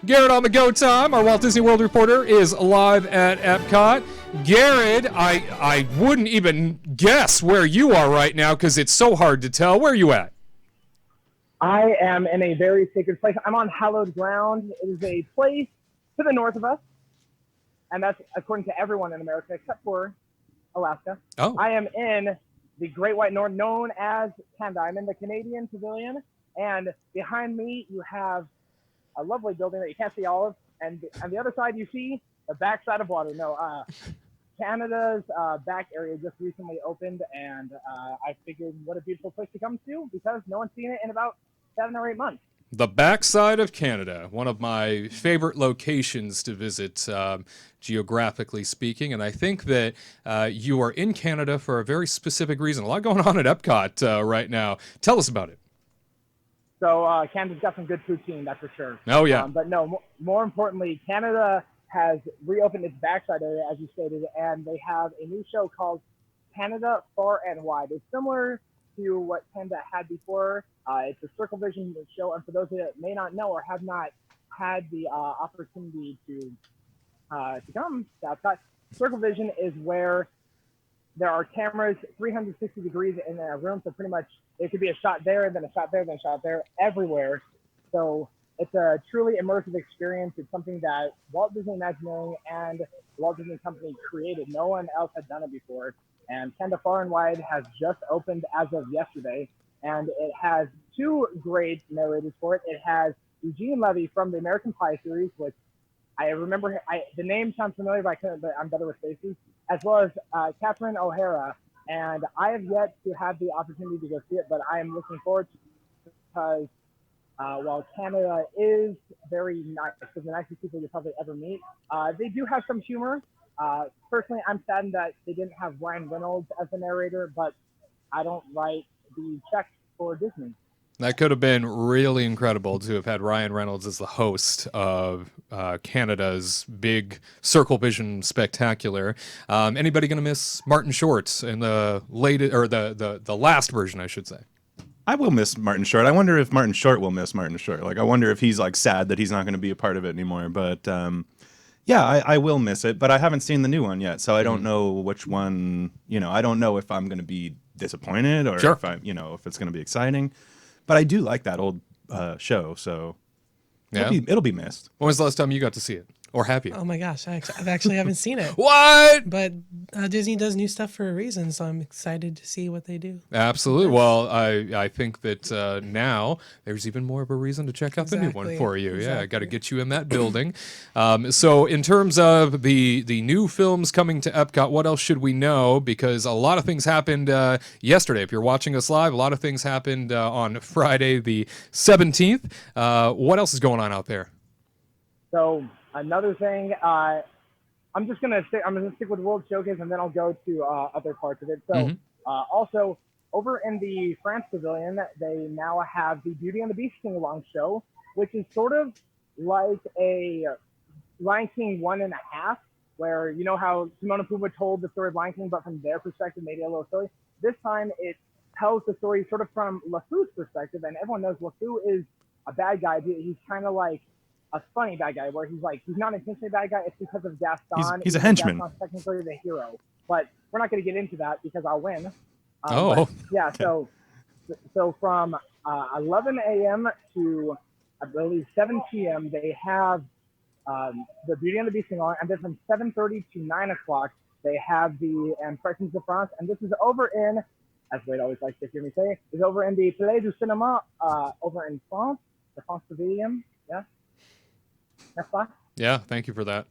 Gared on the go time. Our Walt Disney World reporter is live at EPCOT. Gared, I wouldn't even guess where you are right now because it's so hard to tell. Where are you at? I am in a very sacred place. I'm on hallowed ground. It is a place to the north of us, and that's according to everyone in America except for Alaska. Oh. I am in the Great White North, known as Canada. I'm in the Canadian Pavilion, and behind me you have a lovely building that you can't see all of, and on the other side you see the backside of water. No, Canada's back area just recently opened, and I figured what a beautiful place to come to because no one's seen it in about 7 or 8 months. The backside of Canada, one of my favorite locations to visit, geographically speaking, and I think that you are in Canada for a very specific reason. A lot going on at EPCOT right now. Tell us about it. So Canada's got some good poutine, that's for sure. Oh, yeah. But no, more importantly, Canada has reopened its backside area, as you stated, and they have a new show called Canada Far and Wide. It's similar to what Canada had before. It's a Circle Vision show, and for those that may not know or have not had the opportunity to come to EPCOT, Circle Vision is where there are cameras 360 degrees in a room, so pretty much it could be a shot there, then a shot there, then a shot there, everywhere. So it's a truly immersive experience. It's something that Walt Disney Imagineering and Walt Disney Company created. No one else had done it before. And Canada Far and Wide has just opened as of yesterday, and it has 2 great narrators for it. It has Eugene Levy from the American Pie series, which I remember. The name sounds familiar, but I'm better with faces, as well as Catherine O'Hara. And I have yet to have the opportunity to go see it, but I am looking forward to it because while Canada is very nice, because the nicest people you'll probably ever meet, they do have some humor. Personally, I'm saddened that they didn't have Ryan Reynolds as the narrator, but I don't write the checks for Disney. That could have been really incredible to have had Ryan Reynolds as the host of Canada's big Circle Vision spectacular. Anybody going to miss Martin Short in the latest, or the last version, I should say? I will miss Martin Short. I wonder if Martin Short will miss Martin Short. Like, I wonder if he's like sad that he's not going to be a part of it anymore. But yeah, I will miss it. But I haven't seen the new one yet, so I don't know which one. I don't know if I'm going to be disappointed or Sure. if if it's going to be exciting. But I do like that old show, so Yeah. it'll be missed. When was the last time you got to see it? Or have you? Oh my gosh, I actually haven't seen it. What? But Disney does new stuff for a reason, so I'm excited to see what they do. Absolutely. Well, I think that now there's even more of a reason to check out the new one Exactly. for you. Yeah, I Exactly. got to get you in that building. So in terms of the new films coming to EPCOT, what else should we know? Because a lot of things happened yesterday. If you're watching us live, a lot of things happened on Friday the 17th. What else is going on out there? So another thing, I'm gonna stick with World Showcase, and then I'll go to other parts of it. So also over in the France Pavilion, they now have the Beauty and the Beast sing along show, which is sort of like a Lion King 1.5, where you know how Timon and Pumbaa told the story of Lion King, but from their perspective made it a little silly. This time it tells the story sort of from LeFou's perspective, and everyone knows LeFou is a bad guy. He's kind of like a funny bad guy, where he's not intentionally a bad guy. It's because of Gaston. He's a henchman. Gaston's technically the hero, but we're not going to get into that because I'll win. Oh. But, yeah. Okay. So from 11 a.m. to I believe 7 p.m. they have the Beauty and the Beast sing along, and then from 7:30 to 9 o'clock they have the Impressions de France, and this is over in, as Wade always likes to hear me say, is over in the Palais du Cinéma over in France, the France Pavilion. Yeah. Yeah, thank you for that.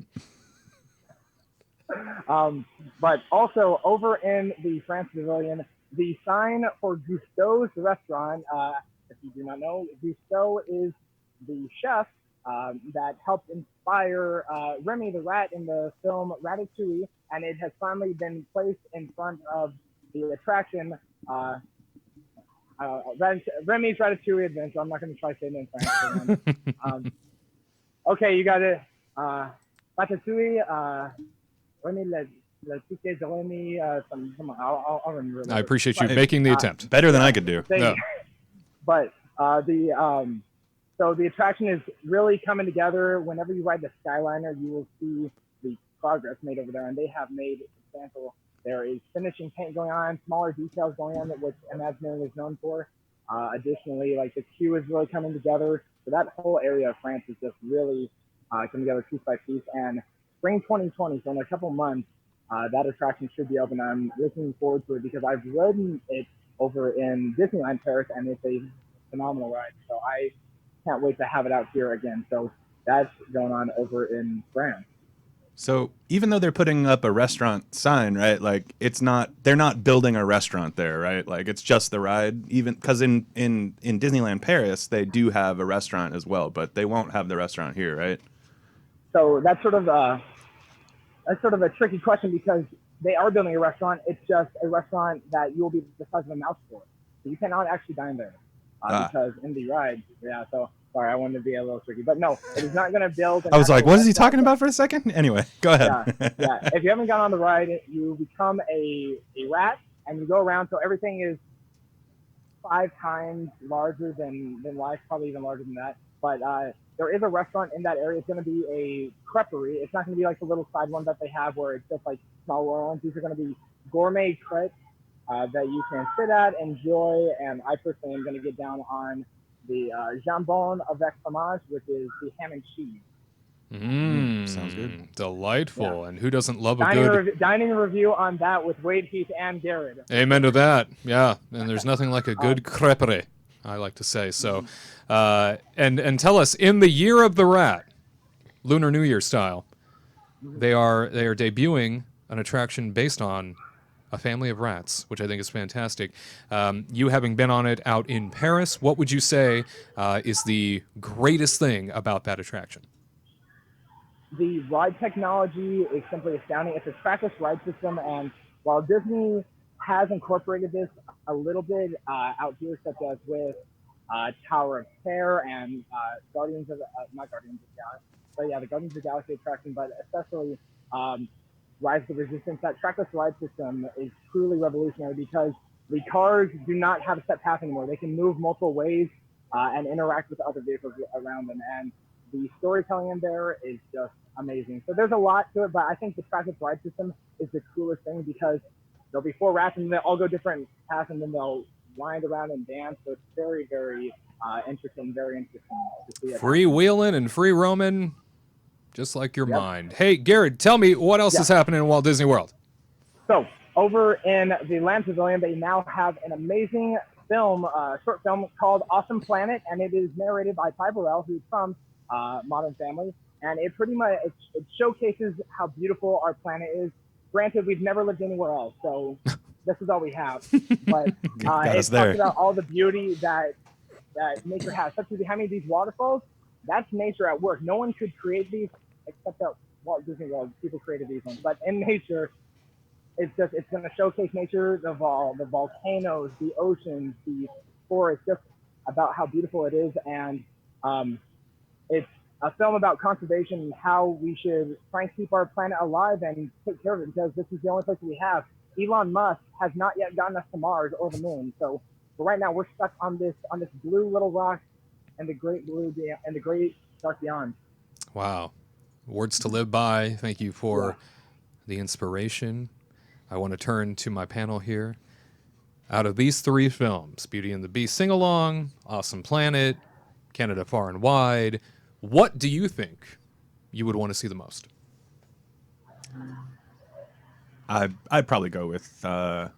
But also over in the France Pavilion, the sign for Gusteau's restaurant, if you do not know, Gusteau is the chef that helped inspire Remy the Rat in the film Ratatouille, and it has finally been placed in front of the attraction Remy's Ratatouille Adventure. I'm not going to try saying it in French. Okay, you got it. Ratatouille, Remy le ticket de Remy, I'll remember that. I appreciate you making the attempt. Better than I could do. But So the attraction is really coming together. Whenever you ride the Skyliner, you will see the progress made over there, and they have made substantial. There is finishing paint going on, smaller details going on, which Imagineering is known for. Additionally, like the queue is really coming together. So that whole area of France is just really coming together piece by piece. And spring 2020, so in a couple months, that attraction should be open. I'm looking forward to it because I've ridden it over in Disneyland Paris, and it's a phenomenal ride. So I can't wait to have it out here again. So that's going on over in France. So even though they're putting up a restaurant sign, right? Like they're not building a restaurant there, right? Like it's just the ride. Even because in Disneyland Paris, they do have a restaurant as well, but they won't have the restaurant here, right? So that's sort of a tricky question because they are building a restaurant. It's just a restaurant that you will be the size of a mouse for. So you cannot actually dine there because in the ride, yeah. So sorry, I wanted to be a little tricky, but no, it is not going to build. I was like, what is he talking about for a second? Anyway, go ahead. Yeah. If you haven't gone on the ride, you become a rat and you go around. So everything is 5 times larger than life, probably even larger than that. But there is a restaurant in that area. It's going to be a creperie. It's not going to be like the little side one that they have where it's just like small ones. These are going to be gourmet crepes that you can sit at, enjoy, and I personally am going to get down on the jambon avec fromage, which is the ham and cheese. Sounds good. Delightful. Yeah. And who doesn't love dining review on that with Wade Heath and Gared. Amen to that. Yeah. And there's nothing like a good creperie, I like to say. So, and tell us, in the year of the rat, Lunar New Year style, they are debuting an attraction based on a family of rats, which I think is fantastic. You having been on it out in Paris, what would you say is the greatest thing about that attraction? The ride technology is simply astounding. It's a trackless ride system, and while Disney has incorporated this a little bit out here, such as with Tower of Terror and the Guardians of the Galaxy attraction, but especially Rise of the Resistance, that trackless ride system is truly revolutionary because the cars do not have a set path anymore. They can move multiple ways and interact with other vehicles around them. And the storytelling in there is just amazing. So there's a lot to it, but I think the trackless ride system is the coolest thing because there'll be 4 rats and they'll all go different paths and then they'll wind around and dance. So it's very, very interesting to see it. Freewheeling and free roaming. Just like your mind. Hey, Gared, tell me what else is happening in Walt Disney World. So, over in the Land Pavilion, they now have an amazing short film called Awesome Planet, and it is narrated by Ty Burrell, who's from Modern Family, and it pretty much it showcases how beautiful our planet is. Granted, we've never lived anywhere else, so this is all we have. But it talks about all the beauty that nature has. Such as having these waterfalls. That's nature at work. No one could create these except at Walt Disney World. People created these ones. But in nature, it's going to showcase nature, the volcanoes, the oceans, the forests, just about how beautiful it is. And it's a film about conservation and how we should try and keep our planet alive and take care of it because this is the only place we have. Elon Musk has not yet gotten us to Mars or the moon. So right now we're stuck on this blue little rock and the great blue and the great dark beyond. Wow. Words to live by. Thank you for the inspiration. I want to turn to my panel here. Out of these 3 films, Beauty and the Beast Sing-Along, Awesome Planet, Canada Far and Wide, what do you think you would want to see the most? I'd probably go with Canada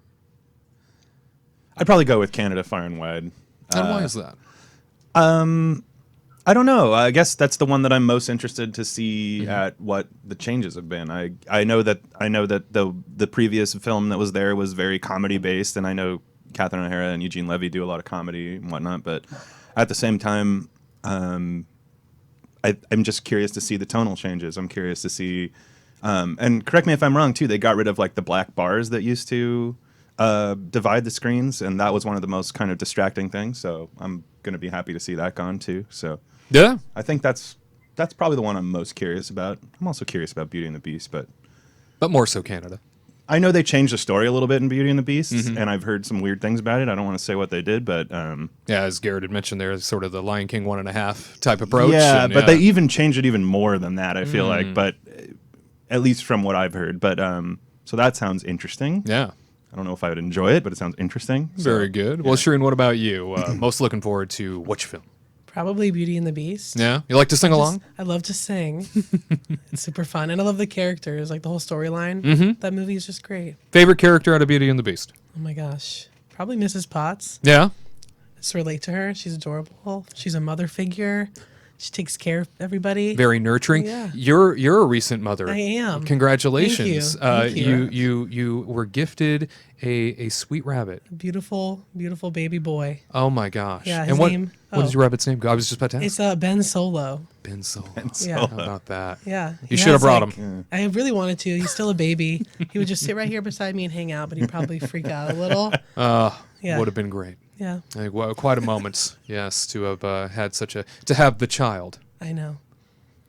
Far and Wide. And why is that? I don't know. I guess that's the one that I'm most interested to see at what the changes have been. I know that the previous film that was there was very comedy based, and I know Catherine O'Hara and Eugene Levy do a lot of comedy and whatnot. But at the same time, I'm just curious to see the tonal changes. I'm curious to see, and correct me if I'm wrong too. They got rid of like the black bars that used to divide the screens, and that was one of the most kind of distracting things. So I'm going to be happy to see that gone too. So yeah, I think that's probably the one I'm most curious about. I'm also curious about Beauty and the Beast, but more so Canada. I know they changed the story a little bit in Beauty and the Beast, Mm-hmm. and I've heard some weird things about it. I don't want to say what they did, but Yeah, as Gared had mentioned, there's sort of the Lion King 1.5 type approach. yeah, and, but they even changed it even more than that. I feel Mm. like, but at least from what I've heard. But so that sounds interesting. yeah. I don't know if I would enjoy it, but it sounds interesting. So, Very good. Well, Shireen, what about you? Most looking forward to which film? Probably Beauty and the Beast. Yeah, you like to sing along? I love to sing. It's super fun. And I love the characters, like the whole storyline. That movie is just great. Favorite character out of Beauty and the Beast? Oh my gosh. Probably Mrs. Potts. Yeah. Just relate to her. She's adorable. She's a mother figure. She takes care of everybody. Very nurturing. Yeah. You're a recent mother. I am. Congratulations. Thank you. You were gifted a sweet rabbit. Beautiful, beautiful baby boy. Oh my gosh. Yeah, and his what name- what is your rabbit's name? I was just about to ask. It's Ben Solo. Ben Solo. Yeah. How about that? Yeah. You should have brought him. I really wanted to. He's still a baby. He would just sit right here beside me and hang out, but he'd probably freak out a little. Yeah. Would have been great. Yeah. I think, quite a moment, yes, to have had to have the child I know.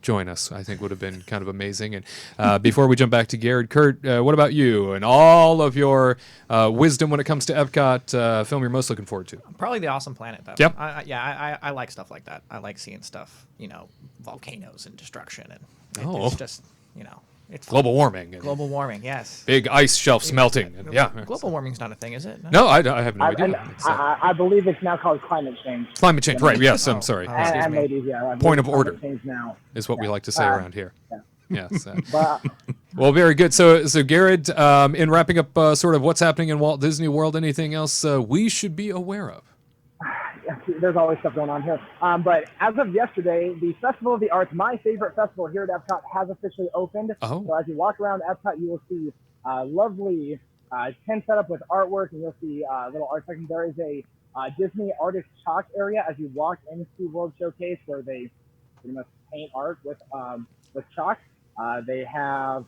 join us. I think would have been kind of amazing. And before we jump back to Gared, Kurt, what about you and all of your wisdom when it comes to Epcot? Film you're most looking forward to? Probably the Awesome Planet, though. Yep. I like stuff like that. I like seeing stuff, volcanoes and destruction, and Oh. it's just, it's Global warming. And global warming. Yes. big ice shelves melting. And, yeah. Global warming's not a thing, is it? No, I have no idea. I believe it's now called climate change. Climate change, right? Yes, I'm sorry. Excuse And me. ladies, yeah. I believe Point of it's climate order. change now. Is what we like to say around here. Yes. But Well, very good. So Gared, in wrapping up sort of what's happening in Walt Disney World, anything else we should be aware of? there's always stuff going on here. But as of yesterday, the Festival of the Arts, my favorite festival here at Epcot, has officially opened. Oh. So as you walk around Epcot, you will see lovely tent set up with artwork, and you'll see little art section. There is a Disney artist chalk area as you walk into World Showcase, where they pretty much paint art with chalk. They have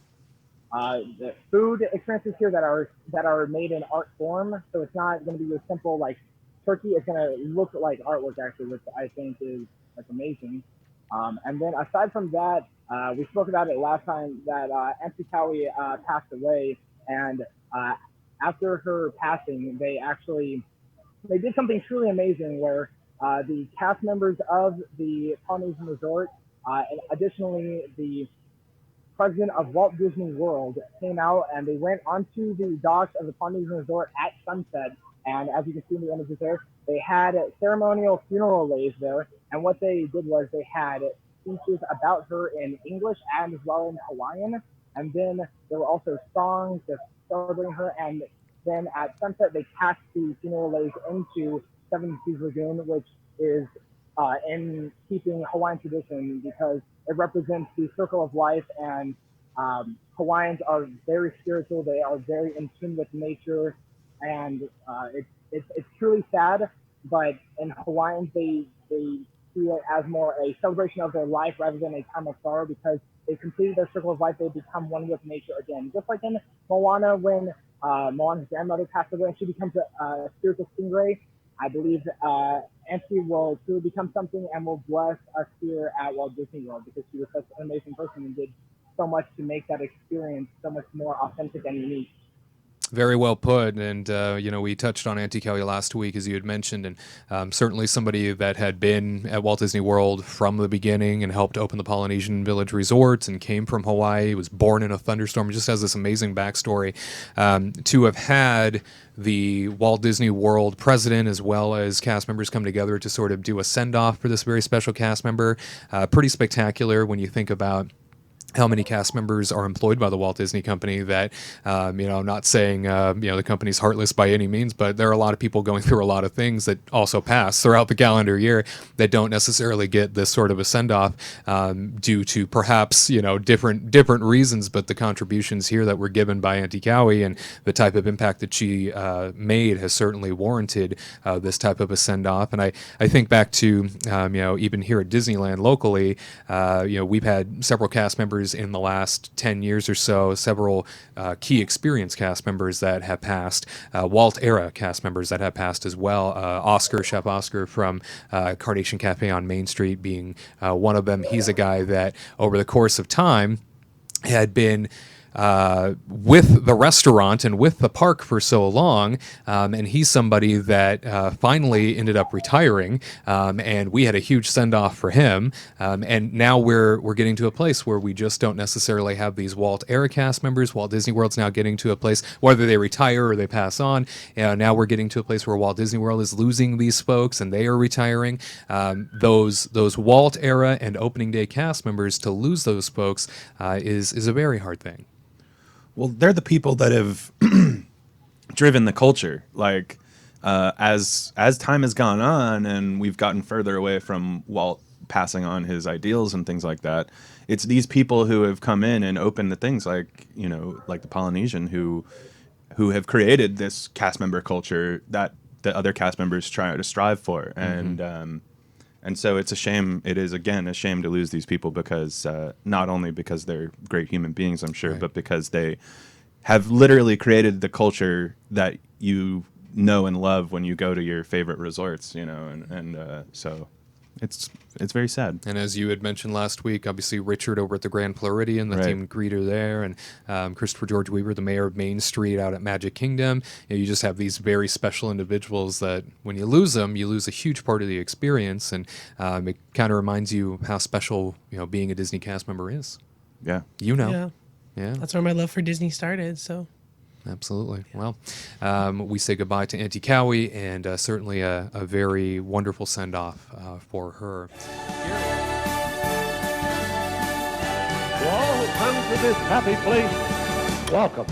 the food experiences here that are made in art form, so it's not going to be your simple like turkey. It's going to look like artwork actually, which I think is like amazing. And then aside from that, we spoke about it last time that Aunty Cowie passed away, and after her passing, they did something truly amazing where the cast members of the Polynesian Resort, and additionally the president of Walt Disney World, came out and they went onto the docks of the Polynesian Resort at sunset. And as you can see in the images there, they had ceremonial funeral lays there. And what they did was they had speeches about her in English and as well in Hawaiian. And then there were also songs just celebrating her. And then at sunset, they cast the funeral lays into Seven Seas Lagoon, which is in keeping Hawaiian tradition because it represents the circle of life, and Hawaiians are very spiritual. They are very in tune with nature, and it's truly sad. But in Hawaiians, they see it as more a celebration of their life rather than a time of sorrow because they completed their circle of life. They become one with nature again, just like in Moana when Moana's grandmother passed away and she becomes a spiritual stingray. I believe Aunty will truly become something and will bless us here at Walt Disney World because she was such an amazing person and did so much to make that experience so much more authentic and unique. Very well put, and we touched on Aunty Cowie last week, as you had mentioned, and certainly somebody that had been at Walt Disney World from the beginning and helped open the Polynesian Village Resorts and came from Hawaii, was born in a thunderstorm, just has this amazing backstory. To have had the Walt Disney World president as well as cast members come together to sort of do a send-off for this very special cast member, pretty spectacular when you think about how many cast members are employed by the Walt Disney Company that, I'm not saying, the company's heartless by any means, but there are a lot of people going through a lot of things that also pass throughout the calendar year that don't necessarily get this sort of a send-off due to perhaps, different reasons, but the contributions here that were given by Aunty Cowie and the type of impact that she made has certainly warranted this type of a send-off. And I think back to, even here at Disneyland locally, we've had several cast members in the last 10 years or so, several key experience cast members that have passed, Walt era cast members that have passed as well. Chef Oscar from Carnation Cafe on Main Street being one of them. He's a guy that over the course of time had been with the restaurant and with the park for so long, and he's somebody that finally ended up retiring, and we had a huge send-off for him, and now we're getting to a place where we just don't necessarily have these Walt era cast members. Walt Disney World's now getting to a place, whether they retire or they pass on, now we're getting to a place where Walt Disney World is losing these folks and they are retiring. Those Walt era and opening day cast members, to lose those folks is a very hard thing. Well, they're the people that have driven the culture. Like, as time has gone on and we've gotten further away from Walt passing on his ideals and things like that, it's these people who have come in and opened the things like, you know, like the Polynesian who have created this cast member culture that the other cast members try to strive for. And so it's a shame. It is, again, a shame to lose these people because not only because they're great human beings, I'm sure, but because they have literally created the culture that you know and love when you go to your favorite resorts, you know, and so it's very sad. And as you had mentioned last week, obviously Richard over at the Grand Floridian, the team greeter there, and Christopher George Weaver, the mayor of Main Street out at Magic Kingdom. You just have these very special individuals that when you lose them, you lose a huge part of the experience, and it kind of reminds you how special, you know, being a Disney cast member is. Yeah. You know. Yeah. That's where my love for Disney started, so. Absolutely. Well, we say goodbye to Aunty Cowie, and certainly a very wonderful send-off for her. To all who come to this happy place, welcome.